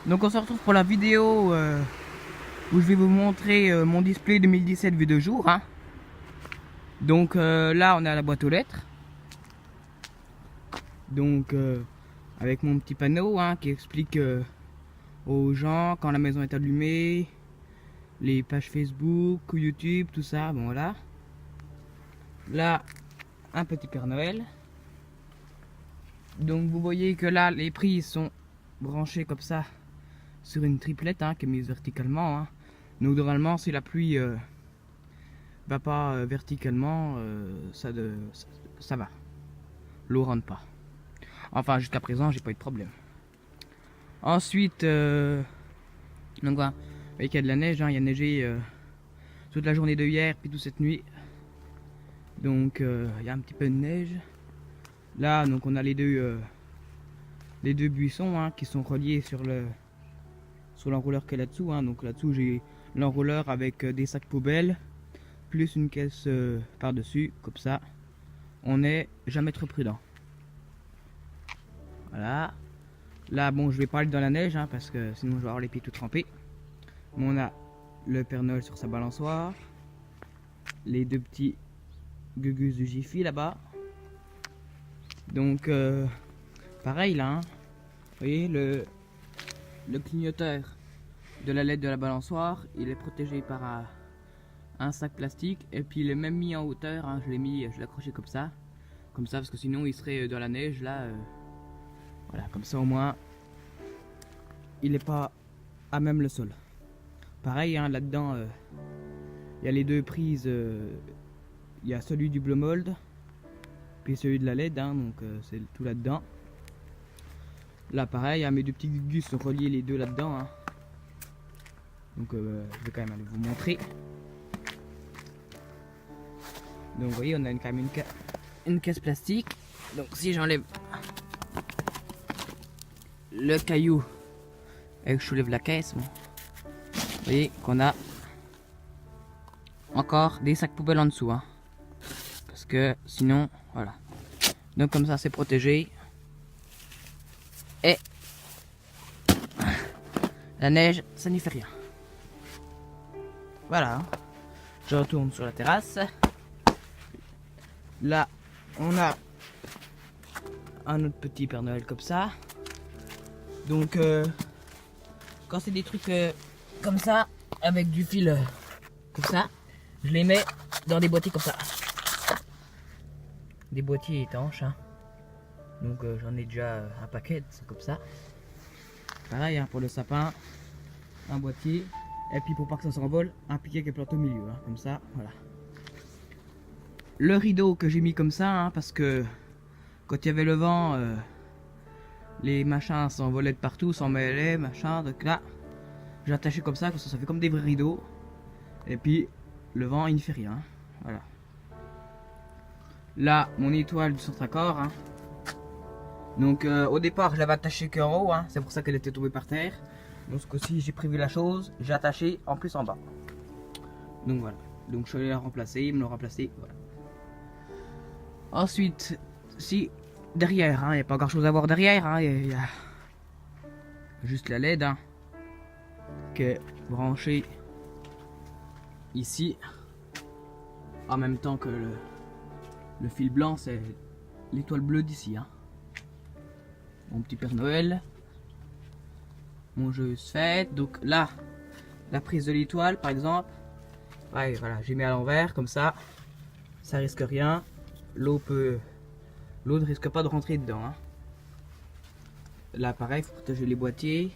Donc on se retrouve pour la vidéo où je vais vous montrer mon display 2017 vu de jour. Hein. Donc là on est à la boîte aux lettres. Donc avec mon petit panneau qui explique aux gens quand la maison est allumée, les pages Facebook ou YouTube, tout ça. Bon voilà. Là un petit Père Noël. Donc vous voyez que là les prises sont branchées comme ça sur une triplette qui est mise verticalement. Donc normalement si la pluie va pas verticalement, ça va. L'eau rentre pas. Enfin jusqu'à présent j'ai pas eu de problème. Ensuite donc voilà, vous voyez qu'il y a de la neige, il y a neigé toute la journée de hier puis toute cette nuit. Donc il y a un petit peu de neige. Là donc on a les deux buissons qui sont reliés sur l'enrouleur qui est là-dessous. Donc là-dessous j'ai l'enrouleur avec des sacs poubelles plus une caisse par-dessus, comme ça on est jamais trop prudent. Voilà. Là bon je vais pas aller dans la neige parce que sinon je vais avoir les pieds tout trempés. On a le Père Noël sur sa balançoire, les deux petits gugus du Jiffy là-bas. Donc pareil là, vous voyez le clignoteur de la LED de la balançoire, il est protégé par un sac plastique et puis il est même mis en hauteur. Je l'ai accroché comme ça parce que sinon il serait dans la neige là. Voilà, comme ça au moins il n'est pas à même le sol. Pareil là-dedans il y a les deux prises, il y a celui du Blue Mold puis celui de la LED, donc c'est tout là-dedans. Là pareil, mes deux petits gugus sont reliés les deux là-dedans. Donc je vais quand même aller vous montrer. Donc vous voyez on a quand même une caisse plastique. Donc si j'enlève le caillou et que je soulève la caisse, bon, vous voyez qu'on a encore des sacs poubelles en dessous. Parce que sinon, voilà. Donc comme ça c'est protégé. Et la neige, ça n'y fait rien. Voilà. Je retourne sur la terrasse. Là, on a un autre petit Père Noël comme ça. Donc, quand c'est des trucs comme ça, avec du fil comme ça, je les mets dans des boîtiers comme ça. Des boîtiers étanches. Donc, j'en ai déjà un paquet, c'est comme ça. Pareil pour le sapin, un boîtier. Et puis pour pas que ça s'envole, un piquet qui est planté au milieu, comme ça, voilà. Le rideau que j'ai mis comme ça, parce que quand il y avait le vent, les machins s'envolaient de partout, s'en mêlaient, machin. Donc là, j'ai attaché comme ça fait comme des vrais rideaux. Et puis le vent il ne fait rien, voilà. Là, mon étoile du centre-accord. Donc au départ je l'avais attaché qu'en haut, c'est pour ça qu'elle était tombée par terre. Donc ce coup-ci j'ai prévu la chose, j'ai attaché en plus en bas. Donc voilà, donc je suis allé la remplacer, ils me l'ont remplacé, voilà. Ensuite, si derrière, il n'y a pas grand chose à voir derrière, il y a juste la LED qui est branchée ici. En même temps que le fil blanc, c'est l'étoile bleue d'ici. Mon petit Père Noël, mon joyeuse fête. Donc là, la prise de l'étoile par exemple, voilà, j'ai mis à l'envers comme ça risque rien. L'eau ne risque pas de rentrer dedans. Là pareil, il faut protéger les boîtiers.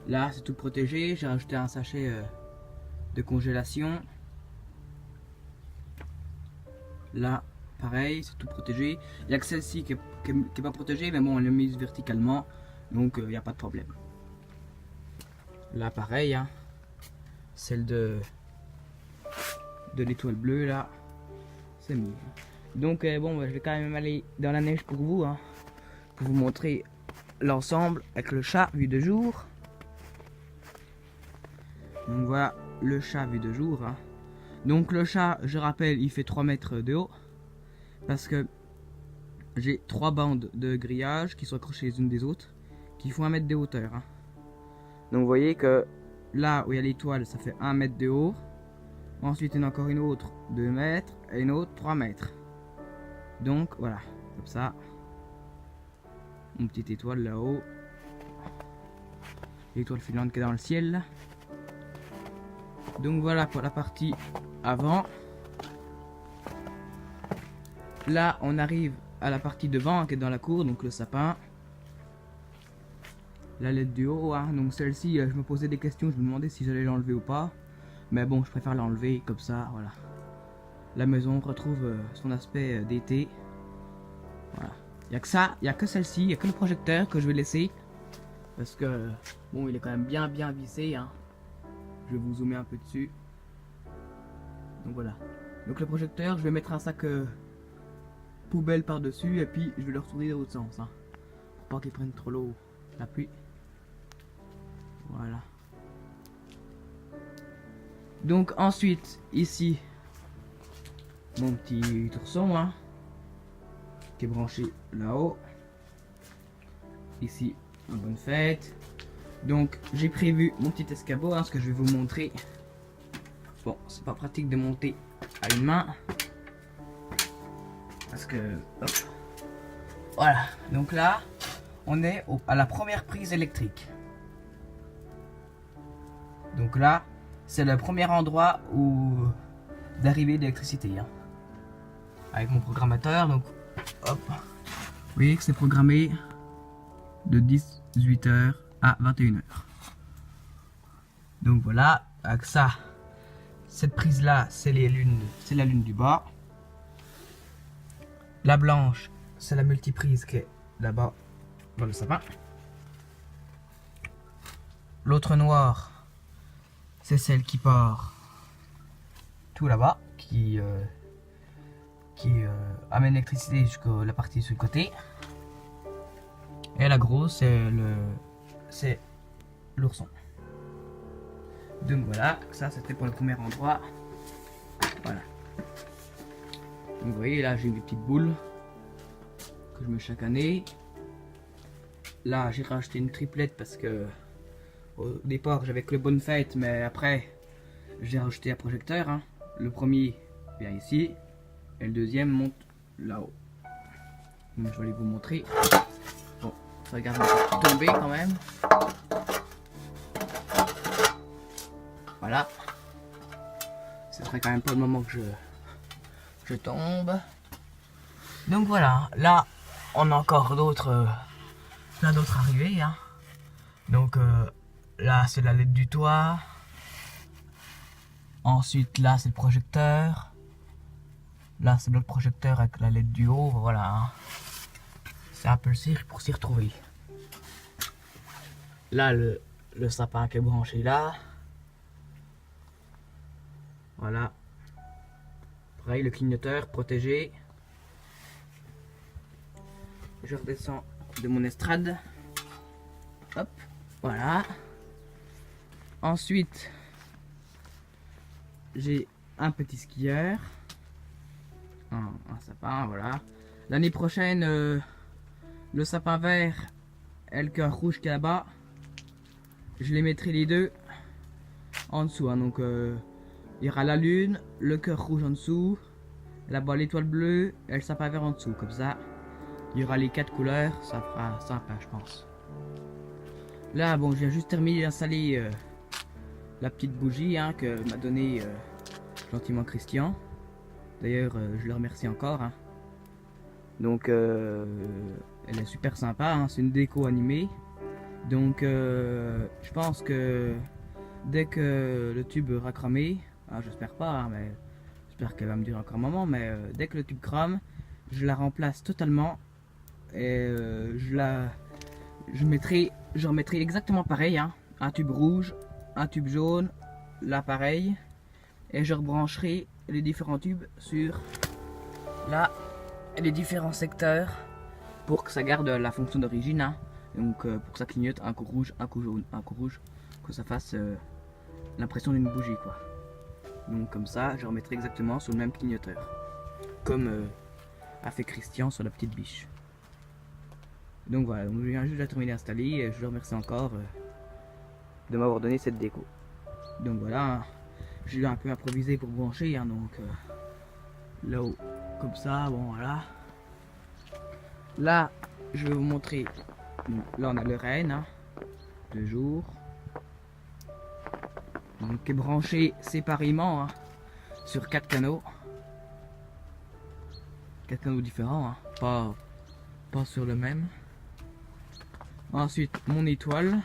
Là c'est tout protégé, j'ai rajouté un sachet de congélation. Là pareil, c'est tout protégé. Il n'y a que celle-ci qui est pas protégée, mais bon, elle est mise verticalement, donc il n'y a pas de problème. Là pareil, celle de l'étoile bleue là, c'est mis. Donc bon, je vais quand même aller dans la neige pour vous, pour vous montrer l'ensemble avec le chat vu de jour. Donc voilà le chat vu de jour. Donc le chat, je rappelle, il fait 3 mètres de haut. Parce que j'ai 3 bandes de grillage qui sont accrochées les unes des autres, qui font 1 mètre de hauteur. Donc vous voyez que là où il y a l'étoile, ça fait 1 mètre de haut. Ensuite, il y en a encore une autre 2 mètres et une autre 3 mètres. Donc voilà, comme ça. Une petite étoile là-haut. L'étoile filante qui est dans le ciel. Donc voilà pour la partie avant. Là, on arrive à la partie devant qui est dans la cour, donc le sapin. La LED du haut, hein. Donc celle-ci, je me posais des questions, je me demandais si j'allais l'enlever ou pas. Mais bon, je préfère l'enlever, comme ça, voilà. La maison retrouve son aspect d'été. Voilà. Il n'y a que ça, il n'y a que celle-ci, il n'y a que le projecteur que je vais laisser. Parce que, bon, il est quand même bien vissé, hein. Je vais vous zoomer un peu dessus. Donc voilà. Donc le projecteur, je vais mettre un sac poubelle par-dessus et puis je vais le retourner dans l'autre sens, hein. Pour pas qu'il prenne trop l'eau, la pluie. Voilà. Donc ensuite, ici, mon petit ourson, hein, qui est branché là-haut. Ici, une bonne fête. Donc j'ai prévu mon petit escabeau, hein, ce que je vais vous montrer. Bon, c'est pas pratique de monter à une main. Parce que, hop. Voilà, donc là, on est à la première prise électrique. Donc là, c'est le premier endroit où d'arrivée d'électricité, hein. Avec mon programmateur, donc hop. Vous voyez que c'est programmé de 18h à 21h. Donc voilà, avec ça, cette prise là, c'est la lune du bas. La blanche, c'est la multiprise qui est là-bas dans le sapin. L'autre noire, c'est celle qui part tout là-bas, qui amène l'électricité jusqu'à la partie sur le côté. Et la grosse, c'est l'ourson. Donc voilà, ça c'était pour le premier endroit. Voilà. Donc vous voyez là, j'ai des petites boules que je mets chaque année. Là, j'ai racheté une triplette parce que au départ j'avais que le bonne fête, mais après j'ai rajouté un projecteur, hein. Le premier vient ici et le deuxième monte là-haut. Donc je vais aller vous montrer. Bon, ça regarde un peu tomber quand même. Voilà. Ce serait quand même pas le moment que je tombe. Donc voilà, là on a encore plein d'autres arrivées, hein. Donc là c'est la LED du toit. Ensuite là c'est le projecteur. Là c'est l'autre projecteur avec la LED du haut, voilà, hein. C'est un peu le cirque pour s'y retrouver. Là le sapin qui est branché là. Voilà. Pareil, le clignoteur protégé. Je redescends de mon estrade. Hop, voilà. Ensuite, j'ai un petit skieur. Un sapin, voilà. L'année prochaine, le sapin vert et le cœur rouge qui est là-bas, je les mettrai les deux en dessous, hein. Donc, il y aura la lune, le cœur rouge en dessous, là-bas l'étoile bleue et le sapin vert en dessous. Comme ça, il y aura les 4 couleurs, ça fera sympa, je pense. Là, bon, je viens juste terminer d'installer la petite bougie, hein, que m'a donné gentiment Christian. D'ailleurs, je le remercie encore, hein. Donc, elle est super sympa, hein, c'est une déco animée. Donc, je pense que dès que le tube aura cramé, j'espère pas, hein, mais j'espère qu'elle va me durer encore un moment, mais dès que le tube crame, je la remplace totalement et je remettrai exactement pareil, hein, un tube rouge, un tube jaune, là pareil, et je rebrancherai les différents tubes sur là les différents secteurs pour que ça garde la fonction d'origine, hein. Donc pour que ça clignote un coup rouge, un coup jaune, un coup rouge, que ça fasse l'impression d'une bougie, quoi. Donc comme ça, je remettrai exactement sur le même clignoteur, comme a fait Christian sur la petite biche. Donc voilà, donc je viens juste de la terminer d'installer et je le remercie encore de m'avoir donné cette déco. Donc voilà, j'ai un peu improvisé pour brancher, hein, donc là-haut, comme ça, bon voilà. Là, je vais vous montrer. Donc, là, on a le Rennes, hein, de jour. Donc, qui est branché séparément, hein, sur 4 canaux. 4 canaux différents, hein, pas sur le même. Ensuite, mon étoile,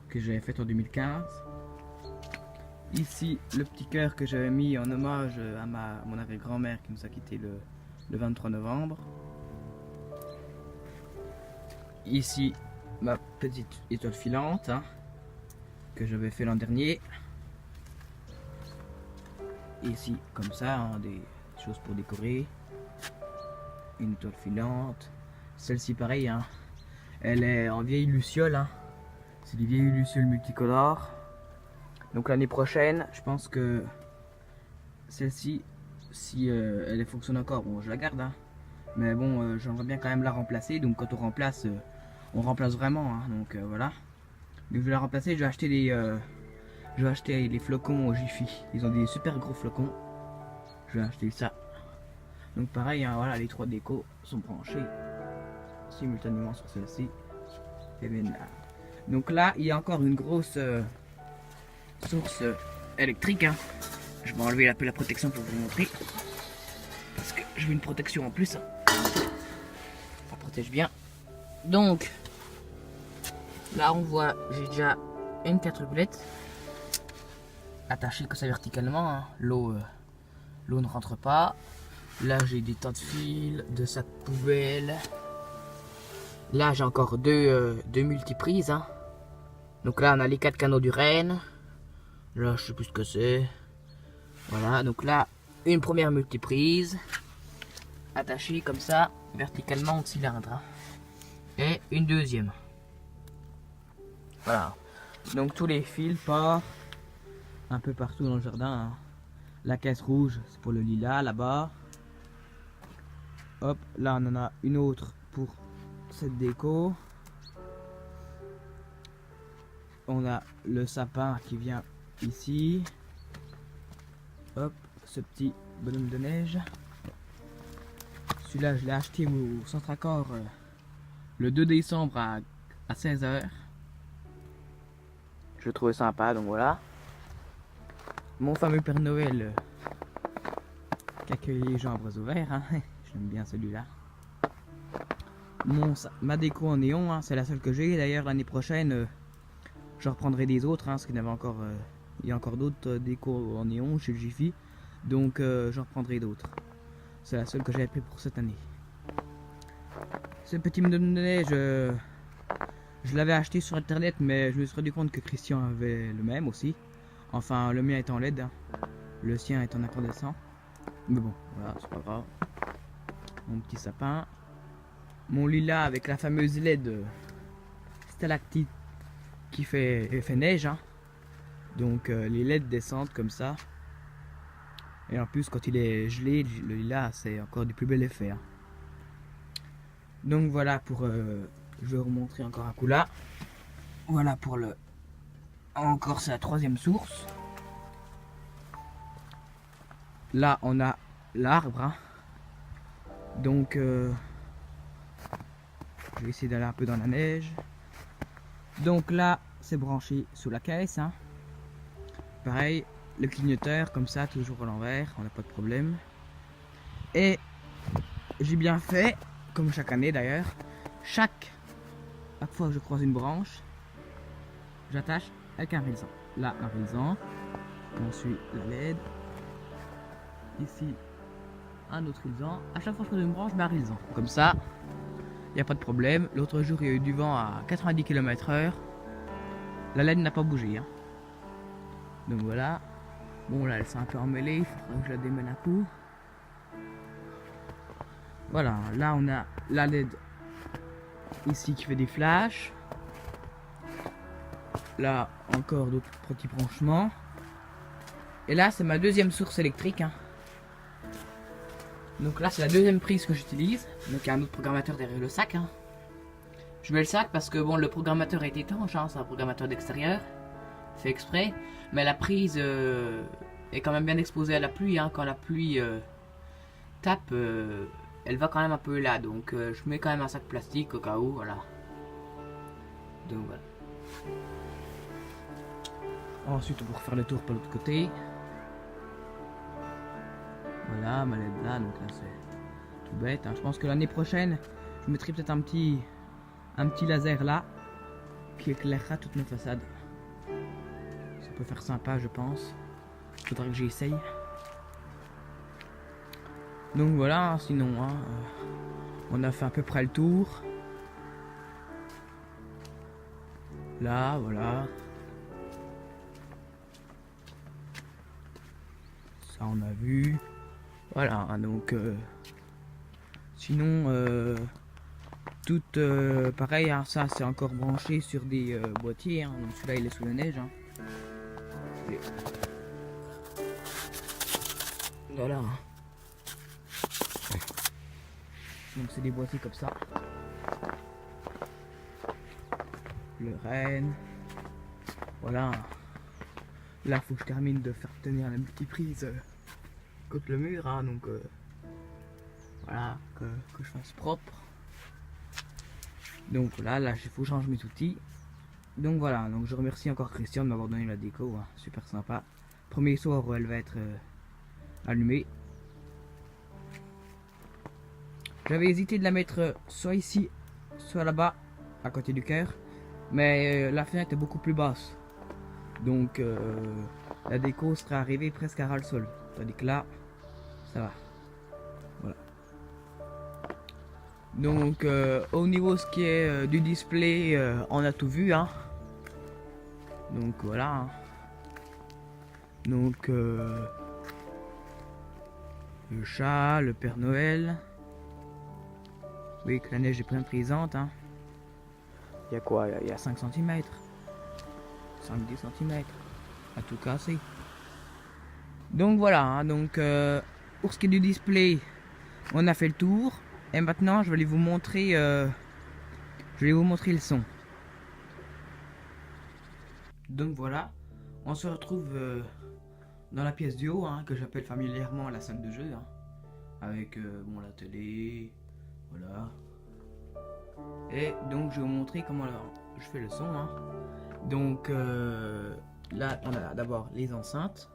que j'avais faite en 2015. Ici, le petit cœur que j'avais mis en hommage à mon arrière-grand-mère qui nous a quitté le 23 novembre. Ici, ma petite étoile filante, hein, que j'avais fait l'an dernier. Ici, comme ça, hein, des choses pour décorer. Une étoile filante. Celle-ci, pareil, hein, elle est en vieille luciole. Hein. C'est des vieilles lucioles multicolores. Donc l'année prochaine, je pense que celle-ci, si elle fonctionne encore, bon, je la garde. Hein. Mais bon, j'aimerais bien quand même la remplacer. Donc quand on remplace vraiment. Hein. Donc voilà. Donc je vais la remplacer. Je vais acheter les flocons au Jiffy. Ils ont des super gros flocons. Je vais acheter ça. Donc pareil, hein, voilà, les 3 décos sont branchés simultanément sur celle-ci. Et bien là. Donc là, il y a encore une grosse source électrique. Hein. Je vais enlever la protection pour vous montrer. Parce que je veux une protection en plus. Hein. Ça protège bien. Donc, là on voit, j'ai déjà une quadruplette attachée comme ça verticalement. Hein. L'eau ne rentre pas. Là j'ai des tas de fils, de sacs poubelles. Là j'ai encore deux multiprises. Hein. Donc là on a les 4 canaux du Rennes. Là je sais plus ce que c'est. Voilà, donc là une première multiprise attachée comme ça verticalement au cylindre. Hein. Et une deuxième. Voilà. Donc tous les fils partent un peu partout dans le jardin. Hein. La caisse rouge c'est pour le lilas là-bas. Hop, là on en a une autre pour cette déco. On a le sapin qui vient ici. Hop, ce petit bonhomme de neige. Celui-là je l'ai acheté au Centre Accord le 2 décembre à 16 h. Je le trouvais sympa, donc voilà. Mon fameux Père Noël qui accueille les gens à bras ouverts. Hein. J'aime bien celui-là. Ma déco en néon, hein, c'est la seule que j'ai. D'ailleurs, l'année prochaine, je reprendrai des autres. Hein, parce qu'il y avait encore, il y a encore d'autres décos en néon chez le Jiffy. Donc, j'en reprendrai d'autres. C'est la seule que j'ai pris pour cette année. Ce petit bonhomme de neige, je l'avais acheté sur internet, mais je me suis rendu compte que Christian avait le même aussi. Enfin, le mien est en LED, hein. Le sien est en incandescent. Mais bon, voilà, c'est pas grave. Mon petit sapin. Mon lilas avec la fameuse LED stalactite qui fait neige. Hein. Donc les LED descendent comme ça. Et en plus, quand il est gelé, le lilas, c'est encore du plus bel effet. Hein. Donc voilà pour... je vais vous montrer encore un coup là. Voilà pour le... Encore c'est la 3e source. Là on a l'arbre. Hein. Donc je vais essayer d'aller un peu dans la neige. Donc là c'est branché sous la caisse. Hein. Pareil, le clignoteur comme ça, toujours à l'envers, on n'a pas de problème. Et j'ai bien fait, comme chaque année d'ailleurs, chaque fois que je croise une branche, j'attache avec un raisin. Là un raisin, ensuite la LED, ici un autre raisin. À chaque fois que je croise une branche, un raisin. Comme ça, il n'y a pas de problème. L'autre jour il y a eu du vent à 90 km/h. La LED n'a pas bougé. Hein. Donc voilà. Bon là elle s'est un peu emmêlée, il faudra que je la démêle un coup. Voilà, là on a la LED ici qui fait des flashs. Là encore d'autres petits branchements. Et là c'est ma 2e source électrique. Hein. Donc là c'est la 2e prise que j'utilise. Donc il y a un autre programmateur derrière le sac. Hein. Je mets le sac parce que bon, le programmateur est étanche, hein, c'est un programmateur d'extérieur, fait exprès, mais la prise est quand même bien exposée à la pluie, hein. Quand la pluie tape, elle va quand même un peu là, donc je mets quand même un sac plastique au cas où, voilà. Donc voilà. Ensuite, on va refaire le tour par l'autre côté. Voilà, ma LED là, donc là c'est tout bête, hein. Je pense que l'année prochaine, je mettrai peut-être un petit laser là qui éclairera toutes mes façades. Ça peut faire sympa, je pense. Faudra que j'essaye. Donc voilà, sinon hein, on a fait à peu près le tour. Là, voilà. Ça on a vu. Voilà, donc sinon tout pareil, hein, ça c'est encore branché sur des boîtiers, hein. Donc celui-là il est sous la neige, hein. Et... voilà. Donc c'est des boîtiers comme ça. Le Rennes. Voilà. Là faut que je termine de faire tenir la multiprise contre le mur, hein, donc voilà, que je fasse propre. Donc voilà, là il faut que je change mes outils. Donc voilà, donc je remercie encore Christian de m'avoir donné la déco, hein, super sympa. Premier soir où elle va être allumée. J'avais hésité de la mettre soit ici, soit là-bas, à côté du cœur. Mais la fenêtre est beaucoup plus basse. Donc la déco sera arrivée presque à ras le sol. Tandis que là, ça va. Voilà. Donc au niveau ce qui est du display, on a tout vu, hein. Donc voilà, hein. Donc le chat, le Père Noël. Oui, que la neige est bien présente, hein. Il y a quoi? Il y a 5 cm, 5-10 cm à tout casser. Donc voilà, hein. Donc pour ce qui est du display, on a fait le tour. Et maintenant je vais aller vous montrer le son. Donc voilà, on se retrouve dans la pièce du haut, hein, que j'appelle familièrement la salle de jeu, hein, avec bon, la télé, voilà. Et donc je vais vous montrer comment je fais le son, hein. Donc là on a d'abord les enceintes.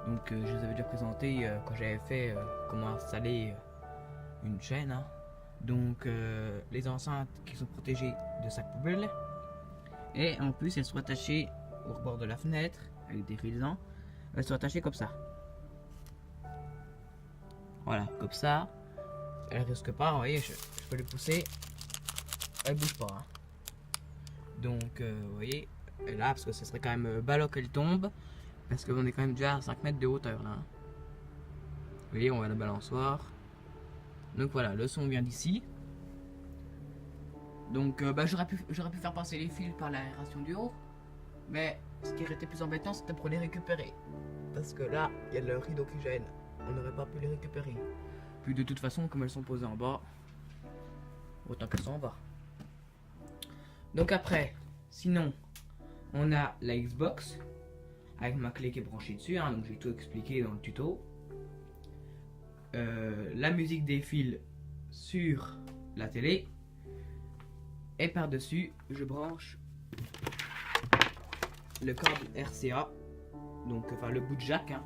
Donc je les avais déjà présenté quand j'avais fait comment installer une chaîne, hein. Donc les enceintes qui sont protégées de sacs poubelles. Et en plus elles sont attachées au rebord de la fenêtre avec des résans. Elles sont attachées comme ça. Voilà, comme ça. Elle risque pas, vous voyez, je peux les pousser. Elle bouge pas, hein. Donc vous voyez, et là parce que ce serait quand même ballot qu'elle tombe. Parce qu'on est quand même déjà à 5 mètres de hauteur là, hein. Vous voyez, on voit la balançoire. Donc voilà, le son vient d'ici. Donc j'aurais pu faire passer les fils par l'aération du haut. Mais ce qui était plus embêtant, c'était pour les récupérer. Parce que là, il y a le rideau qui gêne. On n'aurait pas pu les récupérer. Puis de toute façon, comme elles sont posées en bas, autant qu'elles sont en bas. Donc après, sinon, on a la Xbox avec ma clé qui est branchée dessus, hein, donc j'ai tout expliqué dans le tuto. La musique défile sur la télé. Et par-dessus, je branche le câble RCA. Donc, enfin, le bout de jack, hein.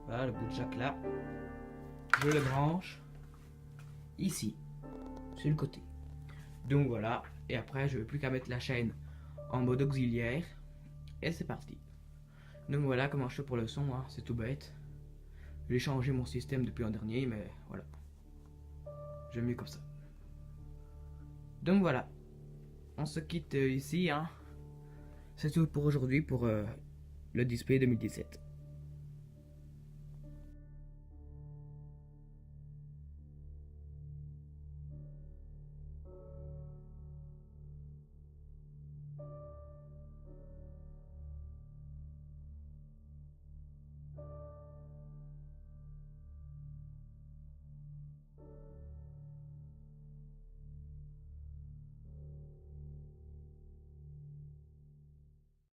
Voilà, le bout de jack là. Je le branche ici, sur le côté. Donc voilà. Et après, je n'ai plus qu'à mettre la chaîne en mode auxiliaire. Et c'est parti. Donc voilà comment je fais pour le son, hein. C'est tout bête. J'ai changé mon système depuis l'an dernier, mais voilà. J'aime mieux comme ça. Donc voilà. On se quitte ici, hein. C'est tout pour aujourd'hui pour le display 2017.